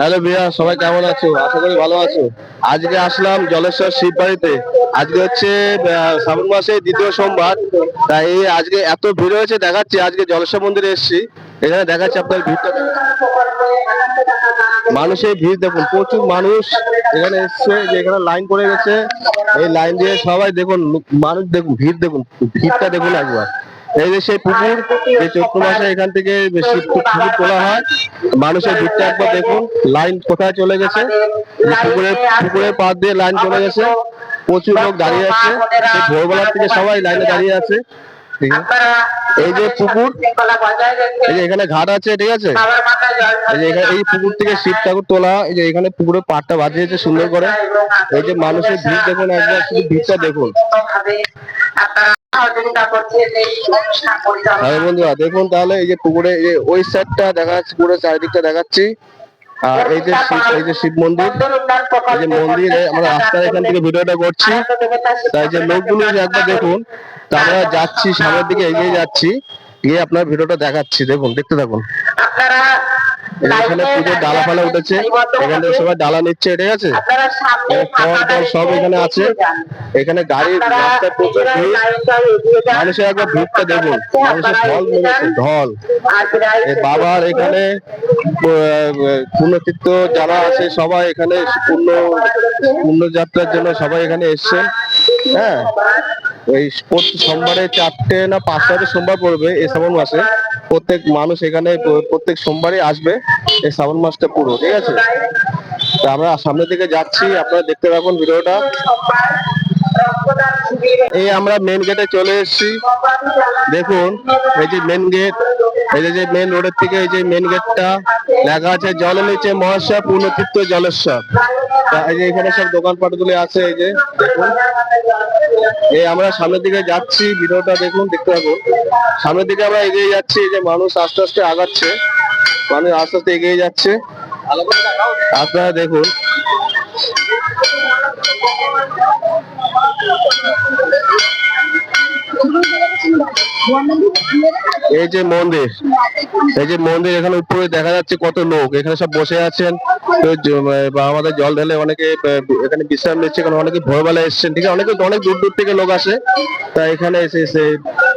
Hello ভাইয়া, সবাই কেমন আছো? আশা করি ভালো আছো। আজকে আসলাম জলেশ্বর শিব বাড়িতে। আজকে হচ্ছে শ্রাবণ মাসের দ্বিতীয় সোমবার। তাই আজকে এত ভিড় হয়েছে দেখাচ্ছি। আজকে জলেশ্বর মন্দিরে এসেছি, এখানে দেখাচ্ছি আপনার ভিড়টা। মানুষের ভিড় দেখুন, প্রচুর মানুষ এখানে এসছে, যে এখানে লাইন পড়ে গেছে। এই লাইন দিয়ে সবাই দেখুন, মানুষ দেখুন, ভিড় দেখুন, ভিড়টা দেখুন একবার। এই যে সেই পুকুর, যে চৈত্র মাসে এখান থেকে বেশি পুকুর তোলা হয়। মানুষের ভিড়টা একবার দেখুন, লাইন কোথায় চলে গেছে। পুকুরের পাশ দিয়ে লাইন চলে গেছে, প্রচুর লোক দাঁড়িয়ে আছে। সেই ভোরবেলার থেকে সবাই লাইনে দাঁড়িয়ে আছে। এই যে পুকুর, এই যে এখানে ঘাট আছে, ঠিক আছে। এই যে এখানে এই পুকুর থেকে শিব ঠাকুর তোলা। এই যে এখানে পুকুরের পাড়টা বাজিয়েছে সুন্দর করে। এই যে মানুষের ভিড় দেখুন একবার, শুধু ভিড়টা দেখুন। হ্যাঁ বন্ধুরা দেখুন তাহলে, এই যে পুকুরে ওই সাইডটা দেখা যাচ্ছে, পুরো চারিদিকটা দেখাচ্ছি। আর এই যে শিব মন্দির, এই যে মন্দিরে আমরা রাস্তায় এখান থেকে ভিডিওটা করছি। তাই যে লোকগুলো একবার দেখুন। তা আমরা যাচ্ছি, সামনের দিকে এগিয়ে যাচ্ছি, গিয়ে আপনার ভিডিওটা দেখাচ্ছি। দেখুন, দেখতে থাকুন। এখানে পুজোর ডালা ফালা উঠেছে, এখান থেকে সবাই ডালা নিচ্ছে, ঠিক আছে। ফল টল সব এখানে আছে। এখানে গাড়ির রাস্তায় প্রচুর ভিড়। মানুষের একবার ভিড়টা দেখুন, মানুষের ঢল নেমেছে, ঢল। বাবার এখানে পুণ্যতীর্থ যারা আছে সবাই এখানে পুণ্যযাত্রার জন্য সবাই এখানে এসছেন। হ্যাঁ, এই প্রতি সোমবারে 4টে না 5টাতে সোমবার পড়বে এই শ্রাবণ মাসে। প্রত্যেক মানুষ এখানে প্রত্যেক সোমবারই আসবে এই শ্রাবণ মাসটা পুরো, ঠিক আছে। তো আমরা সামনের দিকে যাচ্ছি, আপনারা দেখতে পাবেন ভিডিওটা। এই আমরা মেন গেটে চলে এসেছি, দেখুন। এই যে মেন গেট, এই যে মেন রোডের থেকে এই যে মেন গেটটা লেখা আছে জলে নিচে মহাশয় পুণ্যতীর্থ জলেশ্বর। এই যে এখানে সব দোকানপাট গুলো আছে, এই যে দেখুন। এই আমরা সামনের দিকে যাচ্ছি, ভিডিওটা দেখুন, দেখতে থাকুন। সামনের দিকে আমরা এগিয়ে যাচ্ছি, এই যে মানুষ আস্তে আস্তে আগাচ্ছে, মানুষ আস্তে আস্তে এগিয়ে যাচ্ছে, আপনারা দেখুন। এই যে মন্দির, এই যে মন্দির, এখানে উপরে দেখা যাচ্ছে কত লোক এখানে সব বসে আছেন। আমাদের জল ঢেলে অনেকে এখানে বিশ্রাম নিচ্ছে, কারণ অনেকে ভোরবেলা এসছেন, ঠিক আছে। অনেক দূর দূর থেকে লোক আসে, তাই এখানে এসে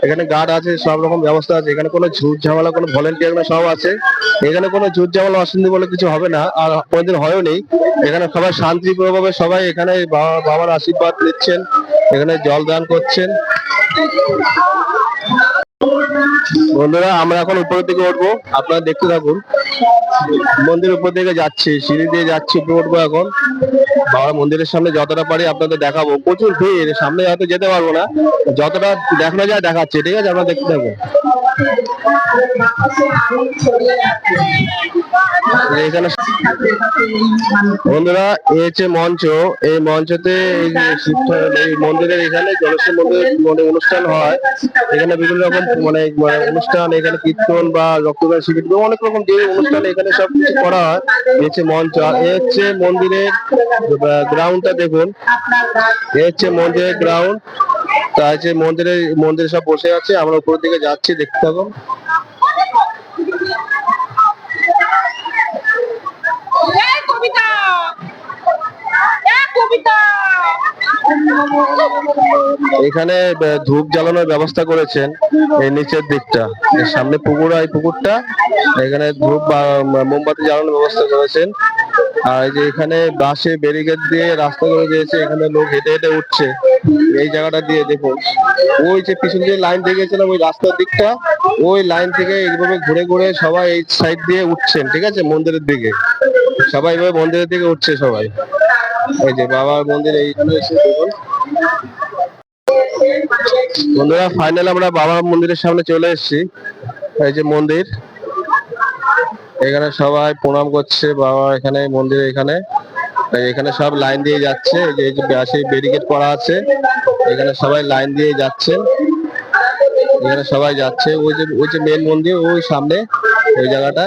এখানে গার্ড আছে, সব রকম ব্যবস্থা আছে। এখানে কোনো ঝুট ঝামেলা, কোনো ভলেন্টিয়ার না, সব আছে এখানে। কোনো ঝুট ঝামেলা অশান্তি বলে কিছু হবে না, আর কোনোদিন হয়ও নেই। এখানে সবাই শান্তিপূর্ণভাবে সবাই এখানে বাবার আশীর্বাদ নিচ্ছেন, এখানে জল দান করছেন। বন্ধুরা আমরা এখন উপরের দিকে উঠবো, আপনারা দেখতে থাকুন। মন্দির উপর দিকে যাচ্ছি, সিঁড়ি দিয়ে যাচ্ছি, উপরে উঠবো এখন। বাবার মন্দিরের সামনে যতটা পারি আপনাদের দেখাবো। প্রচুর ভিড়, সামনে হয়তো যেতে পারবো না, যতটা দেখানো যায় দেখাচ্ছি, ঠিক আছে। আপনারা দেখতে থাকুন। এখানে বন্ধুরা এই হচ্ছে মঞ্চ, এই মঞ্চতে এই যে এই মন্দিরের এখানে জলেশ্বর মন্দির অনুষ্ঠান হয়। এখানে বিভিন্ন রকম মানে অনুষ্ঠান, এখানে কীর্তন বা রক্তদান শিবির, অনেক রকম যে অনুষ্ঠান এখানে সব কিছু করা হয়। এই হচ্ছে মঞ্চ, আর এই হচ্ছে মন্দিরের গ্রাউন্ডটা দেখুন। এই হচ্ছে মন্দিরের গ্রাউন্ড। তা হচ্ছে মন্দিরে সব বসে আছে, আমরা উপরের দিকে যাচ্ছি, দেখতে থাকুন। এখানে ধূপ জ্বালানোর ব্যবস্থা করেছেন এই নিচের দিকটা, সামনে পুকুর, এই পুকুরটা, এখানে ধূপ বা মোমবাতি জ্বালানোর ব্যবস্থা করেছেন। আর এই যে এখানে বাঁশে ব্যারিকেড দিয়ে রাস্তা করে দিয়েছে, এখানে লোক হেঁটে হেঁটে উঠছে এই জায়গাটা দিয়ে। দেখুন, ওই যে পিছন দিয়ে লাইন দিয়ে গেছিলাম ওই রাস্তার দিকটা, ওই লাইন থেকে এইভাবে ঘুরে ঘুরে সবাই এই সাইড দিয়ে উঠছেন, ঠিক আছে। মন্দিরের দিকে সবাই এইভাবে মন্দিরের দিকে উঠছে সবাই। এই যে বাবার মন্দির এইখানে এসে দেখুন। বন্ধুরা ফাইনাল আমরা বাবার মন্দিরের সামনে চলে এসেছি। এই যে মন্দির, এখানে সবাই প্রণাম করছে বাবা, এখানে মন্দিরে এখানে সব লাইন দিয়ে যাচ্ছে। এই যে সেই ব্যারিকেড করা আছে, এখানে সবাই লাইন দিয়ে যাচ্ছেন, এখানে সবাই যাচ্ছে। ওই যে মেন মন্দির, ওই সামনে ওই জায়গাটা।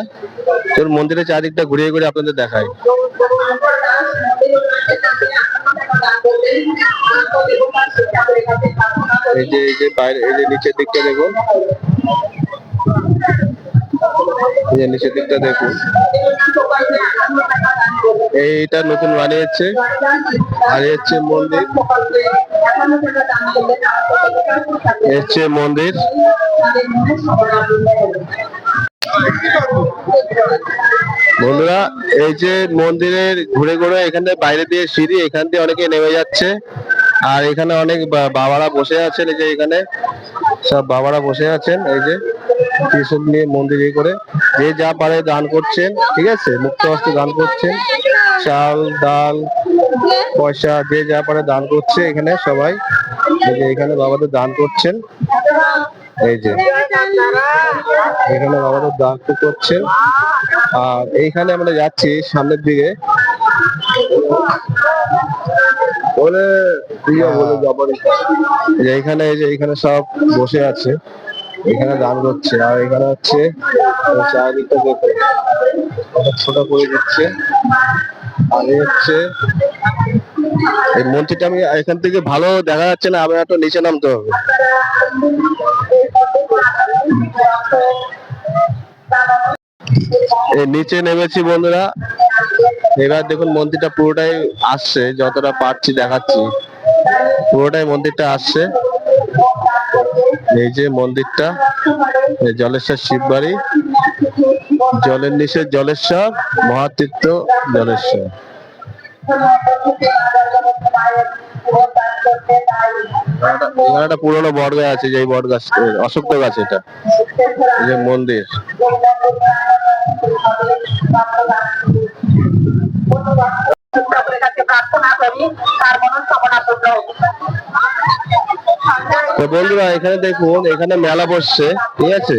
তোর মন্দিরের চারদিকটা ঘুরিয়ে ঘুরিয়ে আপনাদের দেখায়। এই যে বাইরে, এই যে নিচের দিকটা দেখুন। এই যে নিচের দিকটা দেখুন, এইটা নতুন বানিয়েছে। আর এই হচ্ছে মন্দির, এই হচ্ছে মন্দির। বন্ধুরা, এই যে মন্দিরের ঘুরে ঘুরে এখানে বাইরে দিয়ে সিঁড়ি, এখান দিয়ে অনেকে নেমে যাচ্ছে। আর এখানে অনেক বাবারা বসে আছেন, এই যে এখানে সব বাবারা বসে আছেন, এই যে ত্রিশূল নিয়ে মন্দির করে যে যা পারে দান করছেন, ঠিক আছে, মুক্ত হস্তে দান করছেন। চাল, ডাল, পয়সা যে যা পারে দান করছে এখানে সবাই। এই যে এখানে বাবাদের দান করছেন, এই যে এখানে বাবাদের দান করছেন। আর এইখানে আমরা যাচ্ছি সামনের দিকে, এইখানে এই যে এইখানে সব বসে আছে, এখানে দান করছে। আর এখানে হচ্ছে চারিদিকটা দেখে ছোট করে দিচ্ছে। আর এই হচ্ছে এই মন্দিরটা, আমি এখান থেকে ভালো দেখা যাচ্ছে না, আমি একটু নিচে নামতে হবে। এই নিচে নেমেছি বন্ধুরা। এবার দেখুন মন্দিরটা পুরোটাই আসছে, যতটা পারছি দেখাচ্ছি, পুরোটাই মন্দিরটা আসছে। এই যে মন্দিরটা, জলেশ্বর শিববাড়ি, জলের নিচে জলেশ্বর, মহাতীর্থ জলেশ্বর। এখানে একটা পুরোনো বট গাছ আছে, যে বট গাছ, অশোক গাছ, এটা এই যে মন্দির। তো বন্ধুরা, এখানে দেখুন, এখানে মেলা বসছে, ঠিক আছে।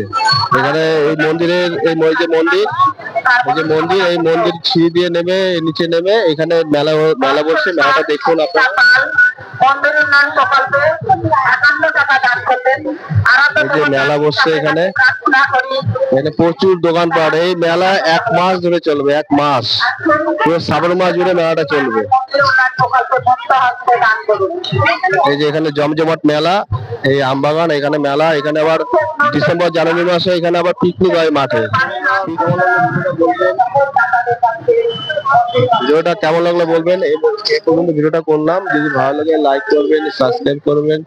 এখানে এই মন্দিরের এই যে মন্দির, এই যে মন্দির, এই মন্দির সিঁড়ি দিয়ে নেমে নিচে নেমে এখানে মেলা বসছে। মেলাটা দেখুন আপনারা। এই যে মেলা বসছে এখানে, এখানে প্রচুর দোকানপাট। এই মেলা 1 মাস ধরে চলবে, 1 মাস, পুরো শ্রাবণ মাস জুড়ে মেলাটা চলবে। এই যে এখানে জমজমাট মেলা, এই আমবাগান, এখানে মেলা। এখানে আবার ডিসেম্বর জানুয়ারি মাসে এখানে আবার পিকনিক হয় মাঠে। ভিডিওটা কেমন লাগলো বলবেন। এই পর্যন্ত ভিডিওটা করলাম, যদি ভালো লাগে লাইক করবেন, সাবস্ক্রাইব করবেন।